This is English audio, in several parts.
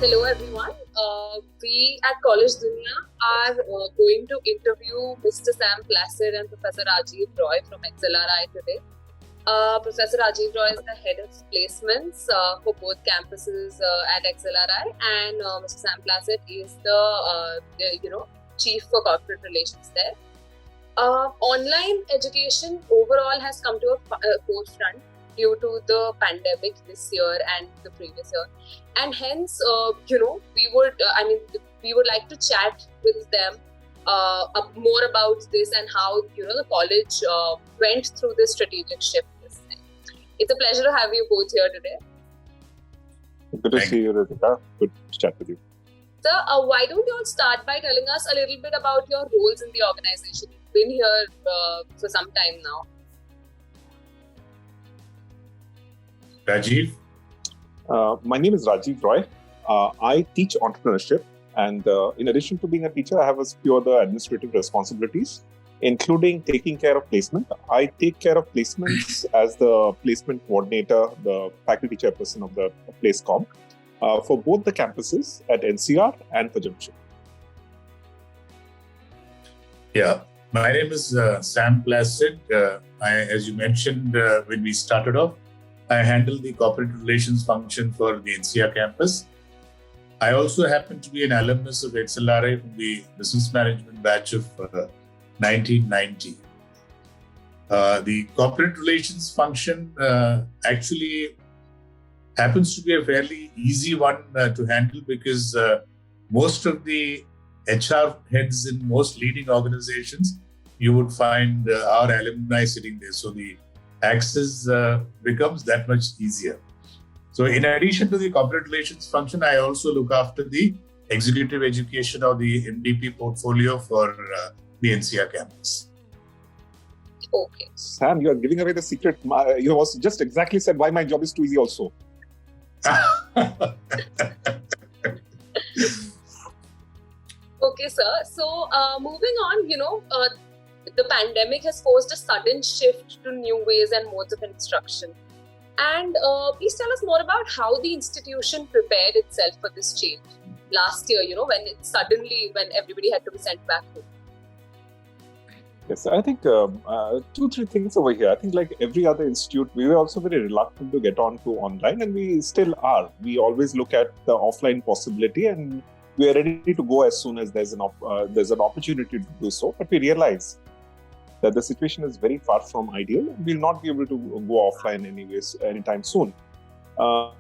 Hello everyone. We at Collegedunia are going to interview Mr. Sam Placid and Professor Rajiv Roy from XLRI today. Professor Rajiv Roy is the head of placements for both campuses at XLRI, and Mr. Sam Placid is the chief for corporate relations there. Online education overall has come to a forefront due to the pandemic this year and the previous year, and hence we would like to chat with them more about this and how the college went through this strategic shift this time. It's a pleasure to have you both here today. Good to see you, Ritika. Good to chat with you. So why don't you all start by telling us a little bit about your roles in the organization? You've been here for some time now. Rajiv? My name is Rajiv Roy. I teach entrepreneurship, and in addition to being a teacher, I have a few other administrative responsibilities, including taking care of placement. I take care of placements as the placement coordinator, the faculty chairperson of the PlaceCom, for both the campuses at NCR and for Junction. Yeah, my name is Sam Placid. As you mentioned when we started off, I handle the corporate relations function for the NCR campus. I also happen to be an alumnus of XLRI from the business management batch of 1990. The corporate relations function actually happens to be a fairly easy one to handle because most of the HR heads in most leading organizations, you would find our alumni sitting there. So the access becomes that much easier. So in addition to the corporate relations function, I also look after the executive education or the MDP portfolio for the NCR campus. Okay. Sam, you are giving away the secret. You also just exactly said why my job is too easy also. Okay, sir. So moving on, the pandemic has forced a sudden shift to new ways and modes of instruction. And please tell us more about how the institution prepared itself for this change last year, when everybody had to be sent back home. Yes, I think 2-3 things over here. I think like every other institute, we were also very reluctant to get on to online, and we still are. We always look at the offline possibility, and we are ready to go as soon as there's an opportunity to do so. But we realize that the situation is very far from ideal, and we'll not be able to go offline anytime soon. I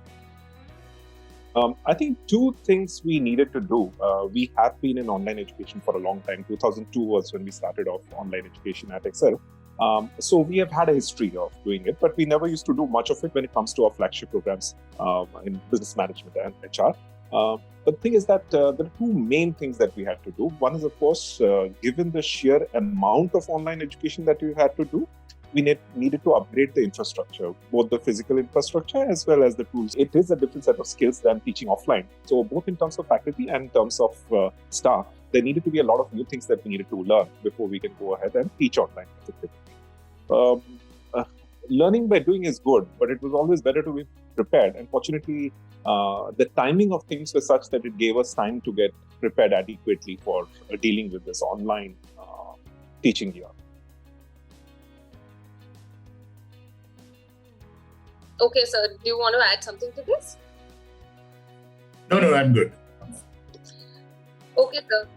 think 2 things we needed to do. We have been in online education for a long time. 2002 was when we started off online education at Excel. So we have had a history of doing it, but we never used to do much of it when it comes to our flagship programs in business management and HR. But the thing is that there are 2 main things that we had to do. One is, of course, given the sheer amount of online education that we had to do, we needed to upgrade the infrastructure, both the physical infrastructure as well as the tools. It is a different set of skills than teaching offline. So both in terms of faculty and in terms of staff, there needed to be a lot of new things that we needed to learn before we can go ahead and teach online. Learning by doing is good, but it was always better to be prepared. And fortunately, the timing of things was such that it gave us time to get prepared adequately for dealing with this online teaching year. Okay, sir. Do you want to add something to this? No, I'm good. Okay, sir.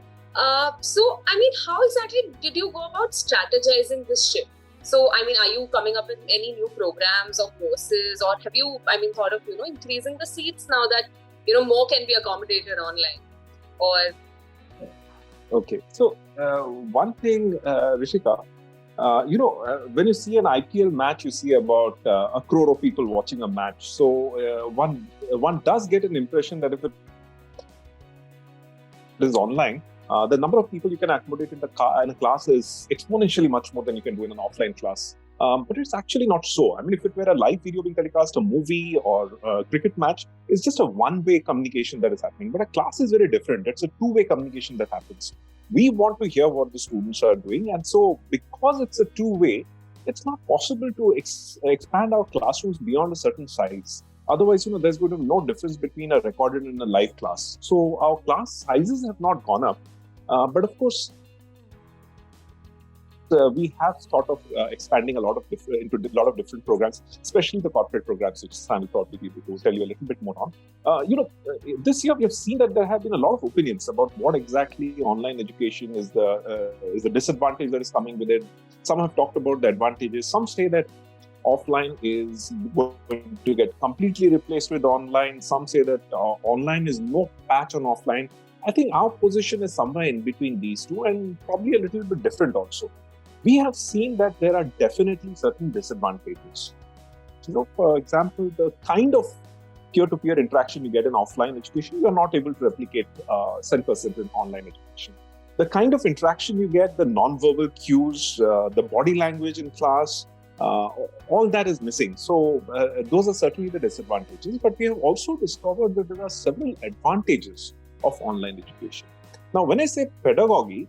So, how exactly did you go about strategizing this shift? So, are you coming up with any new programs or courses, or have you, thought of, increasing the seats now that, more can be accommodated online? Or Okay. So, one thing, Rishika, when you see an IPL match, you see about 1 crore of people watching a match. So, one does get an impression that if it is online, the number of people you can accommodate in a class is exponentially much more than you can do in an offline class. But it's actually not so. If it were a live video being telecast, a movie or a cricket match, it's just a one-way communication that is happening. But a class is very different. It's a two-way communication that happens. We want to hear what the students are doing. And so because it's a two-way, it's not possible to expand our classrooms beyond a certain size. Otherwise, there's going to be no difference between a recorded and a live class. So our class sizes have not gone up. But of course, we have thought of expanding into a lot of different programs, especially the corporate programs, which Sam will probably be able to tell you a little bit more on. This year we have seen that there have been a lot of opinions about what exactly online education is the disadvantage that is coming with it. Some have talked about the advantages. Some say that offline is going to get completely replaced with online. Some say that online is no patch on offline. I think our position is somewhere in between these two, and probably a little bit different also. We have seen that there are definitely certain disadvantages. For example, the kind of peer-to-peer interaction you get in offline education, you are not able to replicate 100% in online education. The kind of interaction you get, the non-verbal cues, the body language in class, all that is missing. So those are certainly the disadvantages. But we have also discovered that there are several advantages of online education. Now, when I say pedagogy,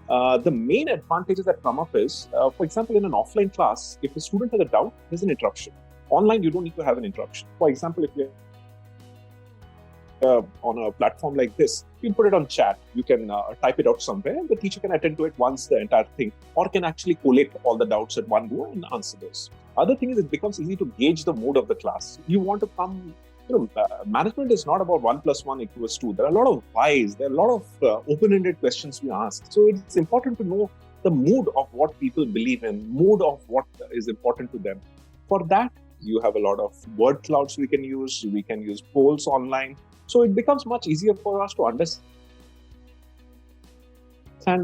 the main advantages that come up is, for example, in an offline class, if a student has a doubt, there's an interruption. Online, you don't need to have an interruption. For example, if you're on a platform like this, you can put it on chat. You can type it out somewhere, and the teacher can attend to it once the entire thing, or can actually collate all the doubts at one go and answer those. Other thing is, it becomes easy to gauge the mood of the class. You want to come. Management is not about 1 + 1 = 2. There are a lot of whys. There are a lot of open-ended questions we ask. So it's important to know the mood of what people believe in, mood of what is important to them. For that, you have a lot of word clouds we can use. We can use polls online. So it becomes much easier for us to understand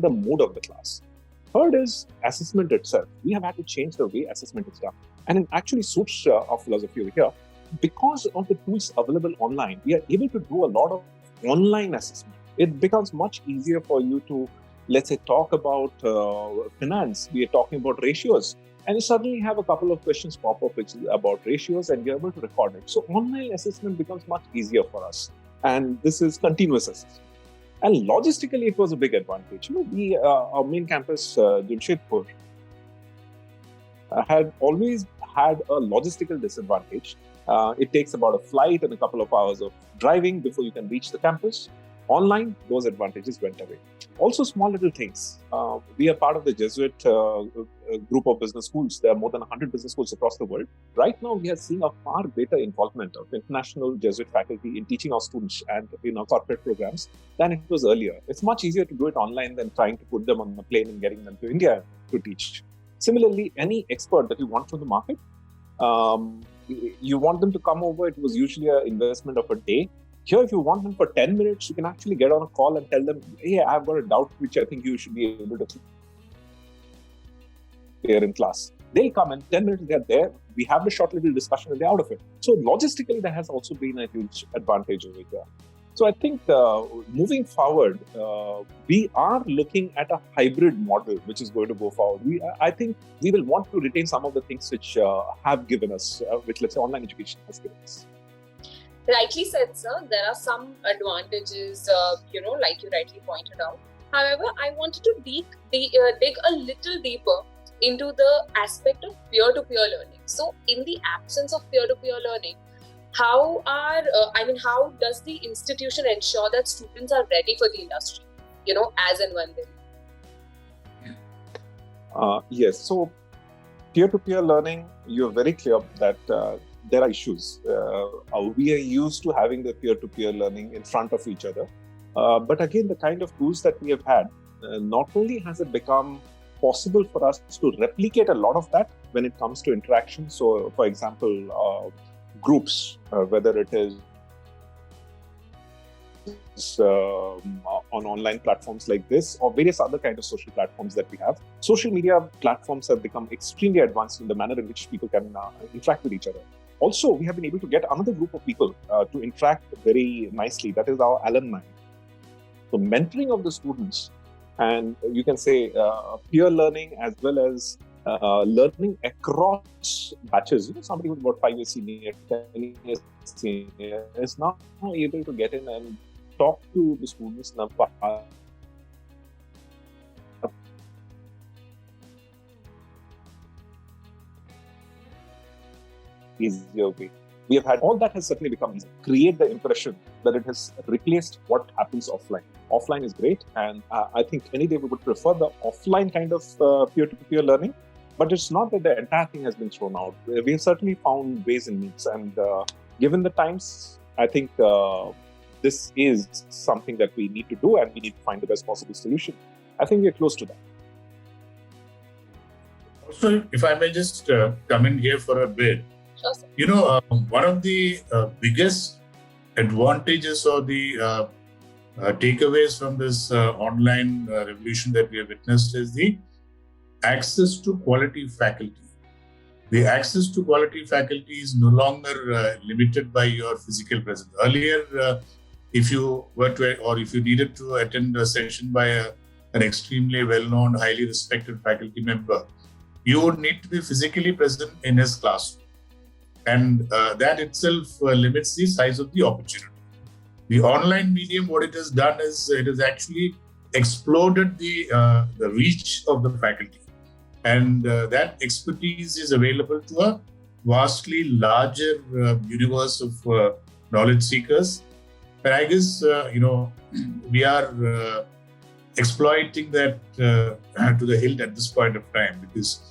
the mood of the class. Third is assessment itself. We have had to change the way assessment is done. And it actually suits our philosophy over here. Because of the tools available online, we are able to do a lot of online assessment. It becomes much easier for you to, let's say, talk about finance. We are talking about ratios. And you suddenly have a couple of questions pop up which is about ratios, and you're able to record it. So online assessment becomes much easier for us. And this is continuous assessment. And logistically, it was a big advantage. Our main campus, Jamshedpur, had always had a logistical disadvantage. It takes about a flight and a couple of hours of driving before you can reach the campus. Online, those advantages went away. Also, small little things. We are part of the Jesuit group of business schools. There are more than 100 business schools across the world. Right now, we are seeing a far greater involvement of international Jesuit faculty in teaching our students and in our corporate programs than it was earlier. It's much easier to do it online than trying to put them on a plane and getting them to India to teach. Similarly, any expert that you want from the market, you want them to come over, it was usually an investment of a day. Here, if you want them for 10 minutes, you can actually get on a call and tell them, hey, I've got a doubt which I think you should be able to clear in class. They'll come in 10 minutes, they're there. We have a short little discussion and they're out of it. So logistically, that has also been a huge advantage over here. So I think moving forward, we are looking at a hybrid model which is going to go forward. I think we will want to retain some of the things which have given us, which let's say online education has given us. Rightly said, sir. There are some advantages, like you rightly pointed out. However, I wanted to dig a little deeper into the aspect of peer-to-peer learning. So, in the absence of peer-to-peer learning, how does the institution ensure that students are ready for the industry, as and when they? Yes. So, peer-to-peer learning, you're very clear that there are issues. We are used to having the peer-to-peer learning in front of each other. But again, the kind of tools that we have had, not only has it become possible for us to replicate a lot of that when it comes to interaction. So, for example, groups, whether it is on online platforms like this or various other kinds of social platforms that we have. Social media platforms have become extremely advanced in the manner in which people can interact with each other. Also, we have been able to get another group of people to interact very nicely. That is our alumni. So mentoring of the students, and you can say peer learning as well as learning across batches. Somebody who's about 5 years senior, 10 years senior is now able to get in and talk to the students in a far easier way. we have had, all that has certainly become easy. Create the impression that it has replaced what happens offline. Offline is great, and I think any day we would prefer the offline kind of peer-to-peer learning, but it's not that the entire thing has been thrown out. We have certainly found ways and means, and given the times, I think this is something that we need to do, and we need to find the best possible solution. I think we're close to that. Also, if I may just come in here for a bit, one of the biggest advantages or the takeaways from this online revolution that we have witnessed is the access to quality faculty. The access to quality faculty is no longer limited by your physical presence. Earlier, if you were to, or if you needed to attend a session by an extremely well-known, highly respected faculty member, you would need to be physically present in his classroom. And that itself limits the size of the opportunity. The online medium, what it has done is it has actually exploded the reach of the faculty. And that expertise is available to a vastly larger universe of knowledge seekers. And I guess, we are exploiting that to the hilt at this point of time, because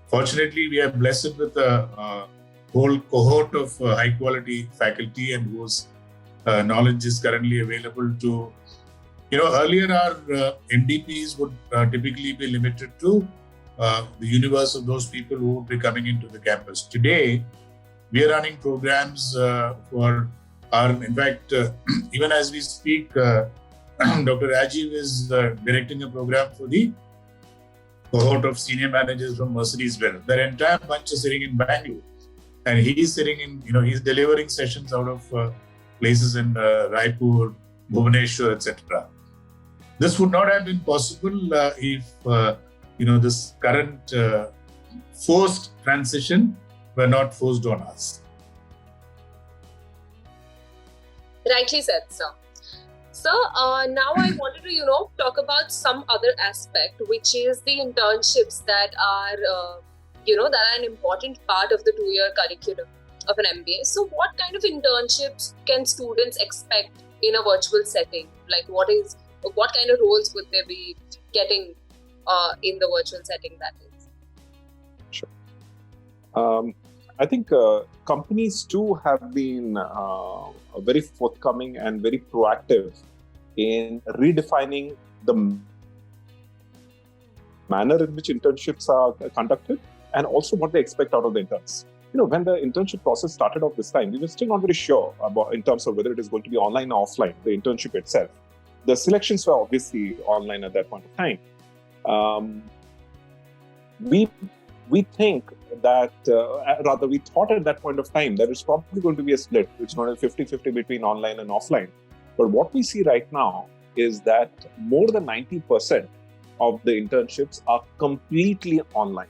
fortunately we are blessed with a whole cohort of high quality faculty and whose knowledge is currently available to, earlier our NDPs would typically be limited to the universe of those people who would be coming into the campus. Today, we are running programs for our, in fact, even as we speak, Dr. Rajiv is directing a program for the cohort of senior managers from Mercedes-Benz. Their entire bunch is sitting in Bangalore. And he's sitting in, he's delivering sessions out of places in Raipur, Bhubaneswar, etc. This would not have been possible if, this current forced transition were not forced on us. Rightly said, sir. So now I wanted to, talk about some other aspect, which is the internships that are, that are an important part of the 2-year curriculum of an MBA. So what kind of internships can students expect in a virtual setting? Like what kind of roles would they be getting in the virtual setting, that is? Sure. I think companies too have been very forthcoming and very proactive in redefining the manner in which internships are conducted and also what they expect out of the interns. When the internship process started off this time, we were still not very sure about in terms of whether it is going to be online or offline, the internship itself. The selections were obviously online at that point of time. We think that, rather we thought at that point of time that it's probably going to be a split. It's going to be 50-50 between online and offline. But what we see right now is that more than 90% of the internships are completely online.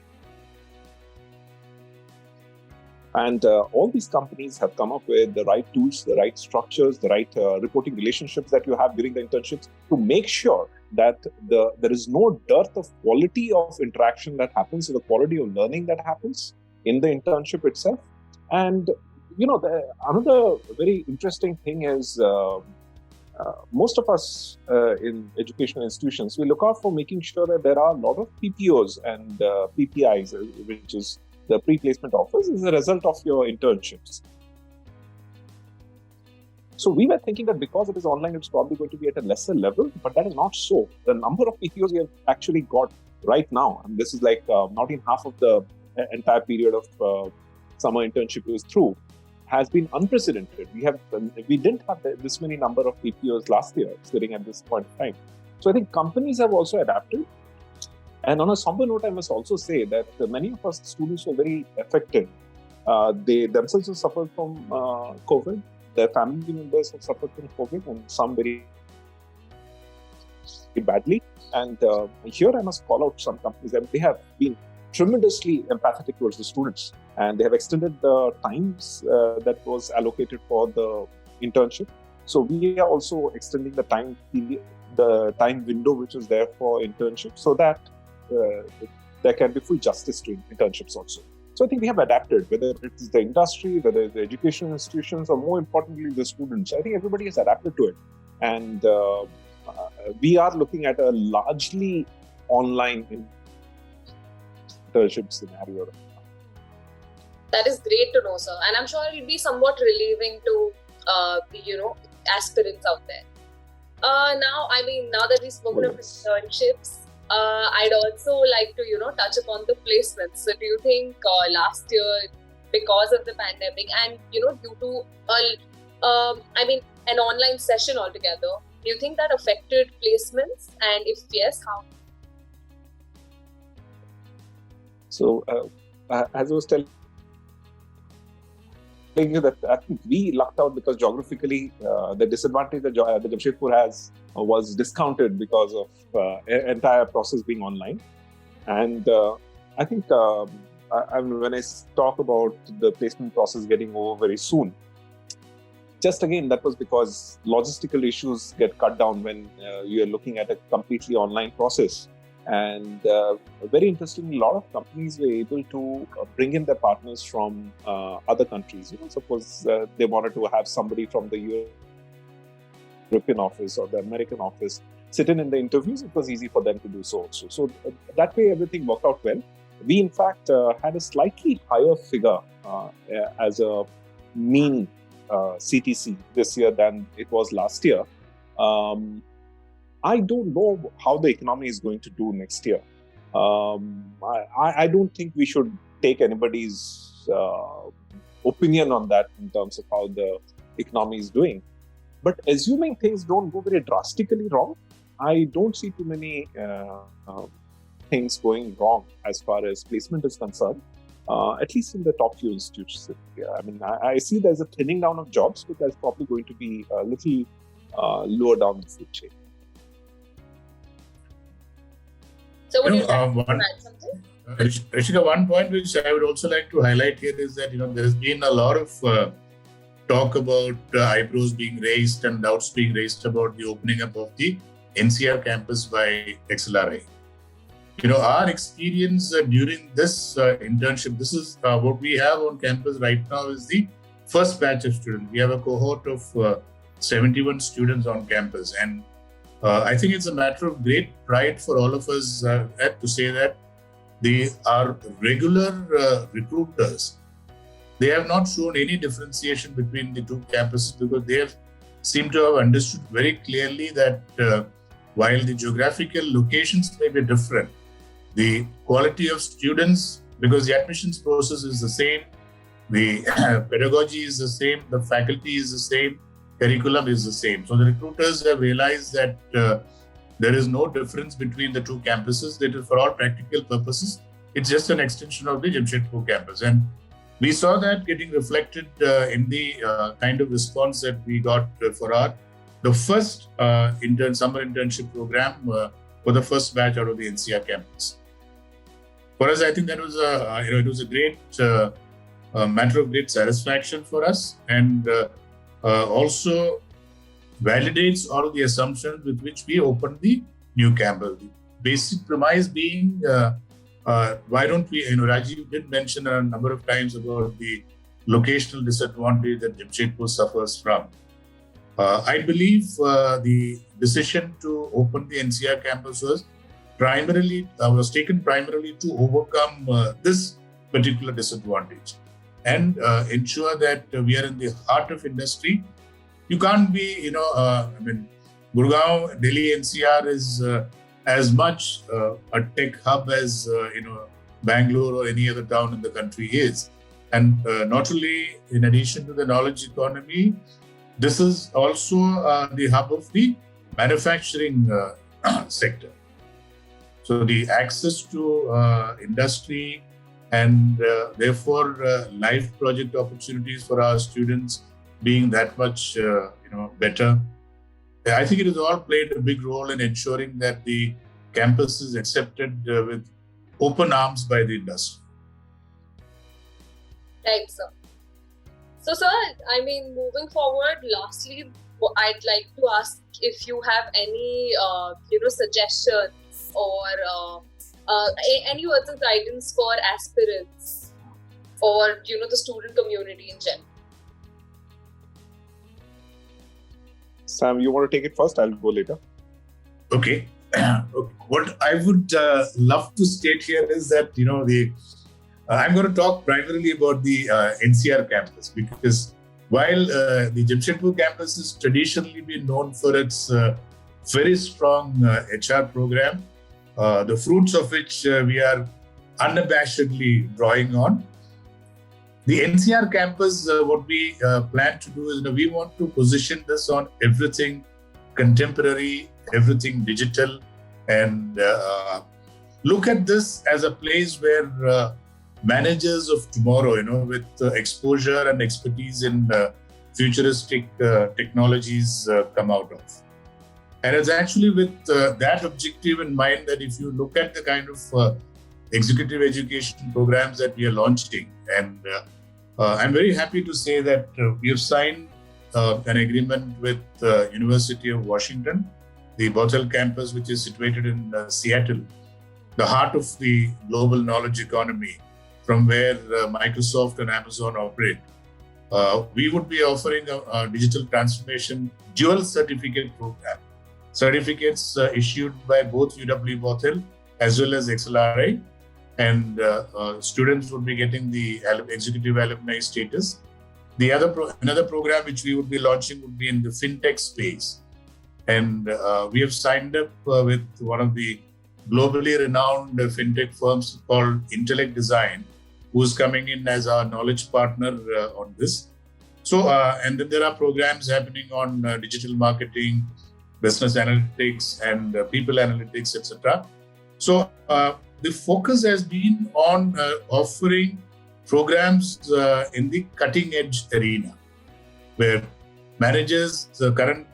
And all these companies have come up with the right tools, the right structures, the right reporting relationships that you have during the internships to make sure that there is no dearth of quality of interaction that happens, or the quality of learning that happens in the internship itself. And, another very interesting thing is most of us in educational institutions, we look out for making sure that there are a lot of PPOs and PPIs, which is the pre-placement offers, is a result of your internships. So we were thinking that because it is online, it's probably going to be at a lesser level, but that is not so. The number of PPOs we have actually got right now, and this is like not in half of the entire period of summer internship is through, has been unprecedented. We didn't have this many number of PPOs last year sitting at this point in time. So I think companies have also adapted. And on a somber note, I must also say that many of us students were very affected. They themselves have suffered from COVID. Their family members have suffered from COVID, and some very badly. And here I must call out some companies that they have been tremendously empathetic towards the students, and they have extended the times that was allocated for the internship. So we are also extending the time window which is there for internship, so that there can be full justice to internships also. So I think we have adapted, whether it's the industry, whether it's the education institutions, or more importantly, the students. I think everybody has adapted to it. And we are looking at a largely online internship scenario. That is great to know, sir. And I'm sure it'll be somewhat relieving to the aspirants out there. Now that we've spoken of internships, I'd also like to touch upon the placements. So do you think last year, because of the pandemic and due to an online session altogether, do you think that affected placements? And if yes, how? So as I was telling you, that I think we lucked out because geographically the disadvantage that Jamshedpur has was discounted because of entire process being online. And I think when I talk about the placement process getting over very soon, just again, that was because logistical issues get cut down when you're looking at a completely online process. And very interestingly, a lot of companies were able to bring in their partners from other countries. Suppose they wanted to have somebody from the European office or the American office sit in the interviews. It was easy for them to do so also. So that way, everything worked out well. We, in fact, had a slightly higher figure as a mean CTC this year than it was last year. I don't know how the economy is going to do next year. I don't think we should take anybody's opinion on that in terms of how the economy is doing. But assuming things don't go very drastically wrong, I don't see too many things going wrong as far as placement is concerned, at least in the top few institutes. I see there's a thinning down of jobs, but that's probably going to be a little lower down the food chain. So would you like to add something? Rishika, one point which I would also like to highlight here is that there's been a lot of talk about eyebrows being raised and doubts being raised about the opening up of the NCR campus by XLRI. Our experience during this internship, this is what we have on campus right now is the first batch of students. We have a cohort of 71 students on campus, and I think it's a matter of great pride for all of us to say that they are regular recruiters. They have not shown any differentiation between the two campuses because they have seemed to have understood very clearly that while the geographical locations may be different, the quality of students, because the admissions process is the same, the pedagogy is the same, the faculty is the same, curriculum is the same. So the recruiters have realized that there is no difference between the two campuses. That is, for all practical purposes, it's just an extension of the Jamshedpur campus. And we saw that getting reflected in the kind of response that we got for the first summer internship program for the first batch out of the NCR campus. For us, I think that was it was a great matter of great satisfaction for us, and also validates all of the assumptions with which we opened the new campus. The basic premise being, why don't we, Rajiv did mention a number of times about the locational disadvantage that Jamshedpur suffers from. I believe the decision to open the NCR campus was taken primarily to overcome this particular disadvantage and ensure that we are in the heart of industry. You can't be, Gurgaon, Delhi, NCR is as much a tech hub as, Bangalore or any other town in the country is. And not only in addition to the knowledge economy, this is also the hub of the manufacturing sector. So the access to industry and therefore life project opportunities for our students being that much better. I think it has all played a big role in ensuring that the campus is accepted with open arms by the industry. Right, sir. So, sir, moving forward, lastly, I'd like to ask if you have any, suggestions or any words of guidance for aspirants or the student community in general? Sam, you want to take it first? I'll go later. Okay. What I would love to state here is that I'm going to talk primarily about the NCR campus, because while the Jamshedpur campus has traditionally been known for its very strong HR program, the fruits of which we are unabashedly drawing on. The NCR campus, what we plan to do is we want to position this on everything contemporary, everything digital, and look at this as a place where managers of tomorrow, with exposure and expertise in futuristic technologies come out of. And it's actually with that objective in mind that if you look at the kind of executive education programs that we are launching, and I'm very happy to say that we have signed an agreement with University of Washington, the Bothell campus, which is situated in Seattle, the heart of the global knowledge economy, from where Microsoft and Amazon operate. We would be offering a digital transformation dual certificate program. Certificates issued by both UW Bothell as well as XLRI, and students would be getting the executive alumni status. The another program which we would be launching would be in the fintech space, and we have signed up with one of the globally renowned fintech firms called Intellect Design, who's coming in as our knowledge partner on this. So, and then there are programs happening on digital marketing, business analytics, and people analytics, etc. So, the focus has been on offering programs in the cutting edge arena, where managers, the current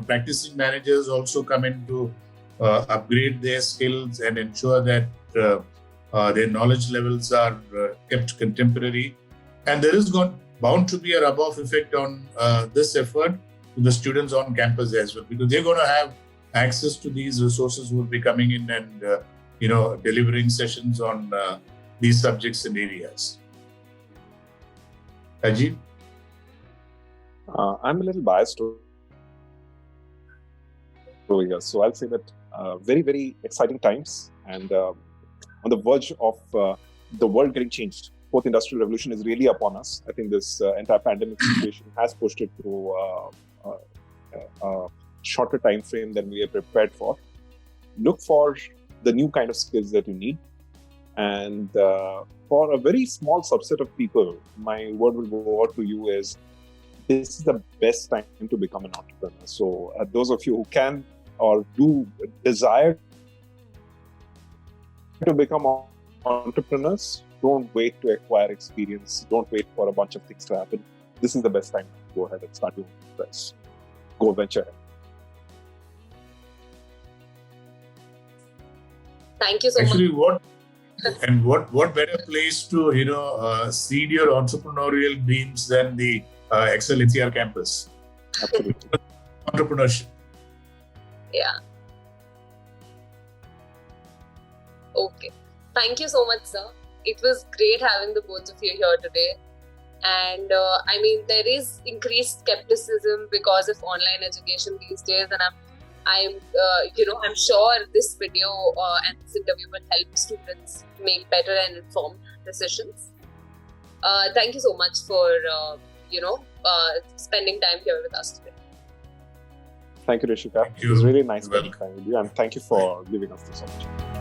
practicing managers, also come in to upgrade their skills and ensure that their knowledge levels are kept contemporary. And there is bound to be a rub-off effect on this effort to the students on campus as well, because they're going to have access to these resources who will be coming in and delivering sessions on these subjects and areas. Rajiv? I'm a little biased over here, so I'll say that very, very exciting times, and on the verge of the world getting changed. Fourth industrial revolution is really upon us. I think this entire pandemic situation has pushed it to a shorter time frame than we are prepared for. Look for the new kind of skills that you need, and for a very small subset of people, my word will go out to you is, this is the best time to become an entrepreneur. So those of you who can or do desire to become entrepreneurs, don't wait to acquire experience. Don't wait for a bunch of things to happen. This is the best time to go ahead and start your business. Go venture ahead. Thank you so much. What better place to seed your entrepreneurial dreams than the XLRI campus? Absolutely. Entrepreneurship. Yeah. Okay. Thank you so much, sir. It was great having the both of you here today. And there is increased skepticism because of online education these days, and I'm sure this video and this interview will help students make better and informed decisions. Thank you so much for spending time here with us today. Thank you, Rishika. It was really nice spending time with you, and thank you for giving us this opportunity.